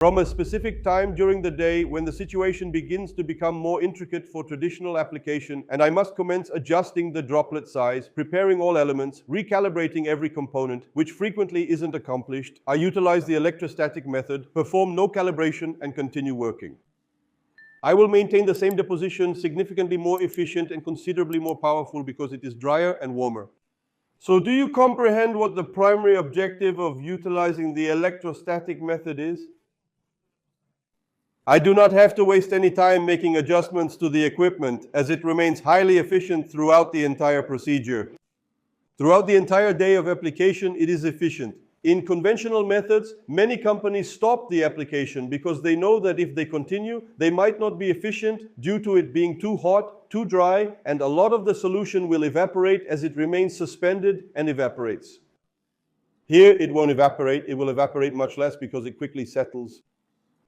from a specific time during the day when the situation begins to become more intricate for traditional application, and I must commence adjusting the droplet size, preparing all elements, recalibrating every component, which frequently isn't accomplished. I utilize the electrostatic method, perform no calibration, and continue working. I will maintain the same deposition, significantly more efficient and considerably more powerful because it is drier and warmer. So do you comprehend what the primary objective of utilizing the electrostatic method is? I do not have to waste any time making adjustments to the equipment, as it remains highly efficient throughout the entire procedure. Throughout the entire day of application, it is efficient. In conventional methods, many companies stop the application because they know that if they continue, they might not be efficient due to it being too hot, too dry, and a lot of the solution will evaporate as it remains suspended and evaporates. Here, it won't evaporate. It will evaporate much less because it quickly settles.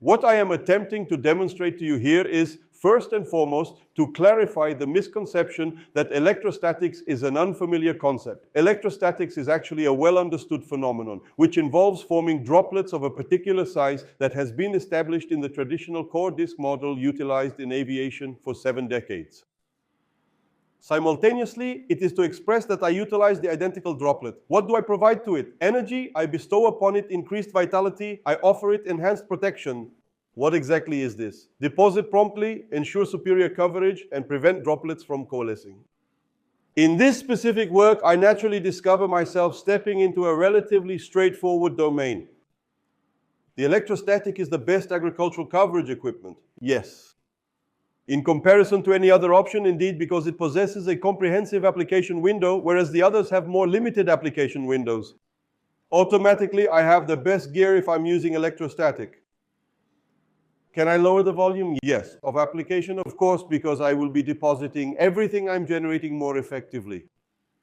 What I am attempting to demonstrate to you here is, first and foremost, to clarify the misconception that electrostatics is an unfamiliar concept. Electrostatics is actually a well-understood phenomenon, which involves forming droplets of a particular size that has been established in the traditional core disk model utilized in aviation for 7 decades. Simultaneously, it is to express that I utilize the identical droplet. What do I provide to it? Energy. I bestow upon it increased vitality. I offer it enhanced protection. What exactly is this? Deposit promptly, ensure superior coverage, and prevent droplets from coalescing. In this specific work, I naturally discover myself stepping into a relatively straightforward domain. The electrostatic is the best agricultural coverage equipment. Yes. In comparison to any other option, indeed, because it possesses a comprehensive application window, whereas the others have more limited application windows. Automatically, I have the best gear if I'm using electrostatic. Can I lower the volume? Yes. Of application, of course, because I will be depositing everything I'm generating more effectively.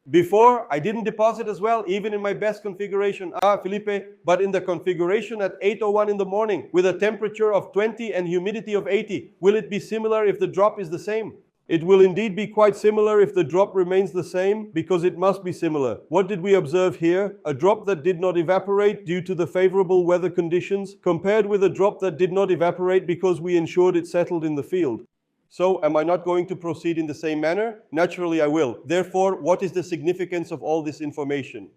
Before, I didn't deposit as well, even in my best configuration. Felipe, but in the configuration at 8:01 in the morning, with a temperature of 20 and humidity of 80, will it be similar if the drop is the same? It will indeed be quite similar if the drop remains the same, because it must be similar. What did we observe here? A drop that did not evaporate due to the favorable weather conditions, compared with a drop that did not evaporate because we ensured it settled in the field. So, am I not going to proceed in the same manner? Naturally, I will. Therefore, what is the significance of all this information?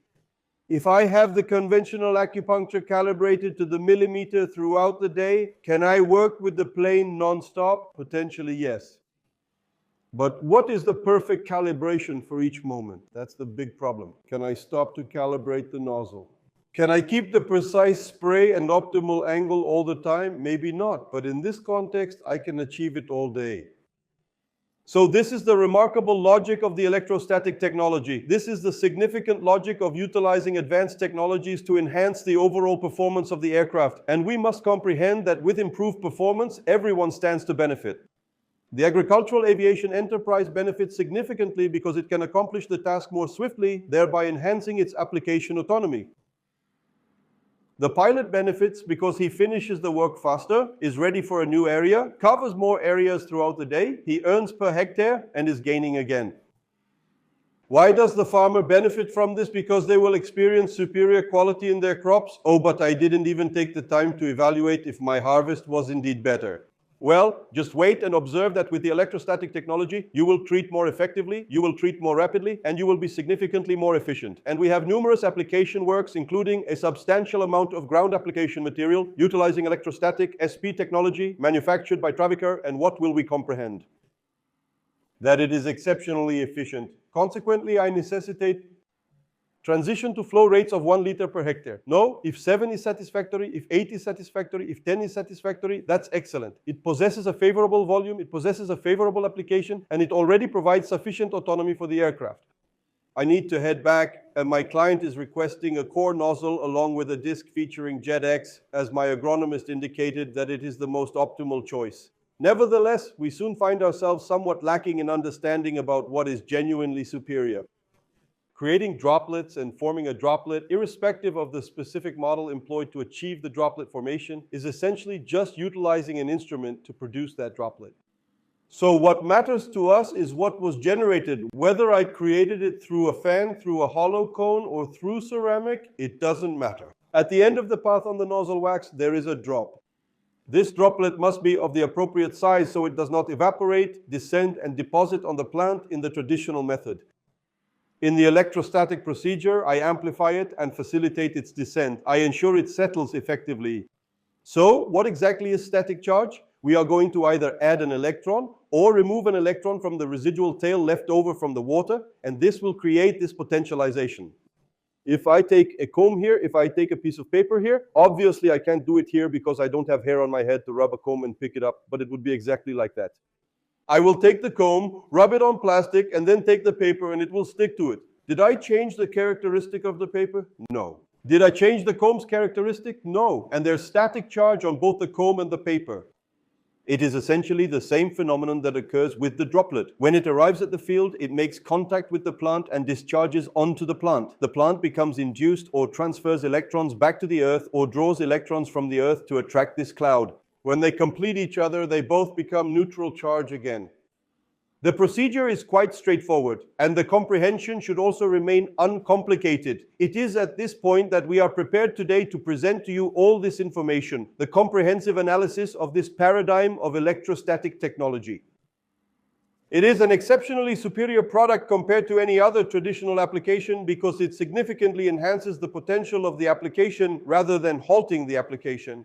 If I have the conventional acupuncture calibrated to the millimeter throughout the day, can I work with the plane non-stop? Potentially, yes. But what is the perfect calibration for each moment? That's the big problem. Can I stop to calibrate the nozzle? Can I keep the precise spray and optimal angle all the time? Maybe not, but in this context, I can achieve it all day. So this is the remarkable logic of the electrostatic technology. This is the significant logic of utilizing advanced technologies to enhance the overall performance of the aircraft. And we must comprehend that with improved performance, everyone stands to benefit. The agricultural aviation enterprise benefits significantly because it can accomplish the task more swiftly, thereby enhancing its application autonomy. The pilot benefits because he finishes the work faster, is ready for a new area, covers more areas throughout the day, he earns per hectare, and is gaining again. Why does the farmer benefit from this? Because they will experience superior quality in their crops. Oh, but I didn't even take the time to evaluate if my harvest was indeed better. Well, just wait and observe that with the electrostatic technology, you will treat more effectively, you will treat more rapidly, and you will be significantly more efficient. And we have numerous application works, including a substantial amount of ground application material, utilizing electrostatic SP technology, manufactured by Travicar, and what will we comprehend? That it is exceptionally efficient. Consequently, I necessitate transition to flow rates of 1 liter per hectare. No, if 7 is satisfactory, if 8 is satisfactory, if 10 is satisfactory, that's excellent. It possesses a favorable volume, it possesses a favorable application, and it already provides sufficient autonomy for the aircraft. I need to head back, and my client is requesting a core nozzle along with a disc featuring JetX, as my agronomist indicated that it is the most optimal choice. Nevertheless, we soon find ourselves somewhat lacking in understanding about what is genuinely superior. Creating droplets and forming a droplet, irrespective of the specific model employed to achieve the droplet formation, is essentially just utilizing an instrument to produce that droplet. So what matters to us is what was generated. Whether I created it through a fan, through a hollow cone, or through ceramic, it doesn't matter. At the end of the path on the nozzle wax, there is a drop. This droplet must be of the appropriate size so it does not evaporate, descend, and deposit on the plant in the traditional method. In the electrostatic procedure, I amplify it and facilitate its descent. I ensure it settles effectively. So, what exactly is static charge? We are going to either add an electron or remove an electron from the residual tail left over from the water, and this will create this potentialization. If I take a comb here, if I take a piece of paper here, obviously I can't do it here because I don't have hair on my head to rub a comb and pick it up, but it would be exactly like that. I will take the comb, rub it on plastic, and then take the paper and it will stick to it. Did I change the characteristic of the paper? No. Did I change the comb's characteristic? No. And there's static charge on both the comb and the paper. It is essentially the same phenomenon that occurs with the droplet. When it arrives at the field, it makes contact with the plant and discharges onto the plant. The plant becomes induced or transfers electrons back to the earth or draws electrons from the earth to attract this cloud. When they complete each other, they both become neutral charge again. The procedure is quite straightforward, and the comprehension should also remain uncomplicated. It is at this point that we are prepared today to present to you all this information, the comprehensive analysis of this paradigm of electrostatic technology. It is an exceptionally superior product compared to any other traditional application because it significantly enhances the potential of the application rather than halting the application.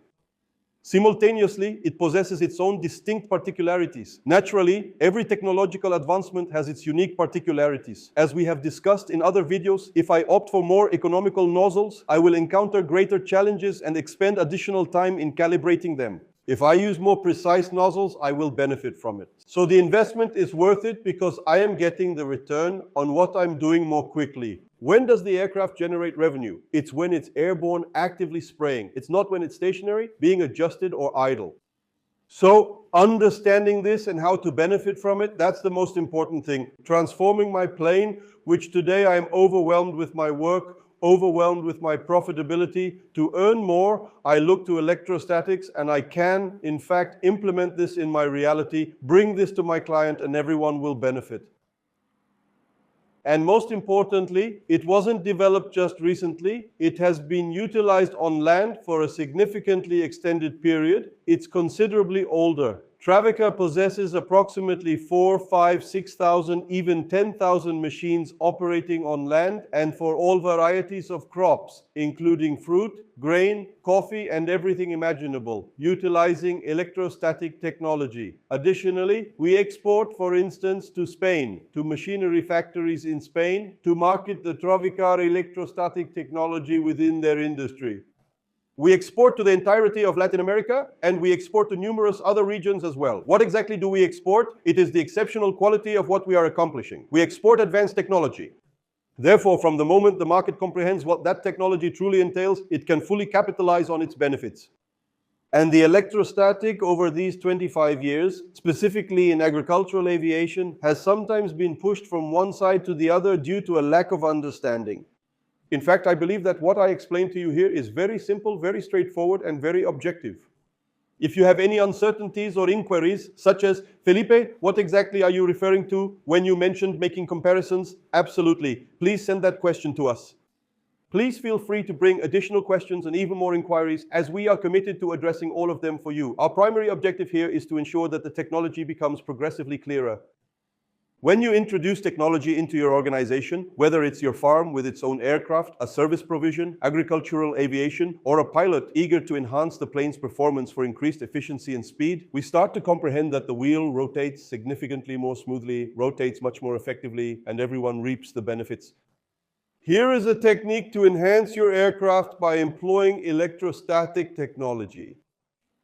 Simultaneously, it possesses its own distinct particularities. Naturally, every technological advancement has its unique particularities. As we have discussed in other videos, if I opt for more economical nozzles, I will encounter greater challenges and expend additional time in calibrating them. If I use more precise nozzles, I will benefit from it. So the investment is worth it because I am getting the return on what I'm doing more quickly. When does the aircraft generate revenue? It's when it's airborne, actively spraying. It's not when it's stationary, being adjusted or idle. So understanding this and how to benefit from it, that's the most important thing. Transforming my plane, which today I am overwhelmed with my work, overwhelmed with my profitability. To earn more, I look to electrostatics, and I can, in fact, implement this in my reality, bring this to my client, and everyone will benefit. And most importantly, it wasn't developed just recently. It has been utilized on land for a significantly extended period. It's considerably older. Travica possesses approximately 4, 5, 6,000, even 10,000 machines operating on land and for all varieties of crops, including fruit, grain, coffee, and everything imaginable, utilizing electrostatic technology. Additionally, we export, for instance, to Spain, to machinery factories in Spain, to market the Travica electrostatic technology within their industry. We export to the entirety of Latin America, and we export to numerous other regions as well. What exactly do we export? It is the exceptional quality of what we are accomplishing. We export advanced technology. Therefore, from the moment the market comprehends what that technology truly entails, it can fully capitalize on its benefits. And the electrostatic over these 25 years, specifically in agricultural aviation, has sometimes been pushed from one side to the other due to a lack of understanding. In fact, I believe that what I explained to you here is very simple, very straightforward, and very objective. If you have any uncertainties or inquiries, such as, Felipe, what exactly are you referring to when you mentioned making comparisons? Absolutely. Please send that question to us. Please feel free to bring additional questions and even more inquiries, as we are committed to addressing all of them for you. Our primary objective here is to ensure that the technology becomes progressively clearer. When you introduce technology into your organization, whether it's your farm with its own aircraft, a service provision, agricultural aviation, or a pilot eager to enhance the plane's performance for increased efficiency and speed, we start to comprehend that the wheel rotates significantly more smoothly, rotates much more effectively, and everyone reaps the benefits. Here is a technique to enhance your aircraft by employing electrostatic technology.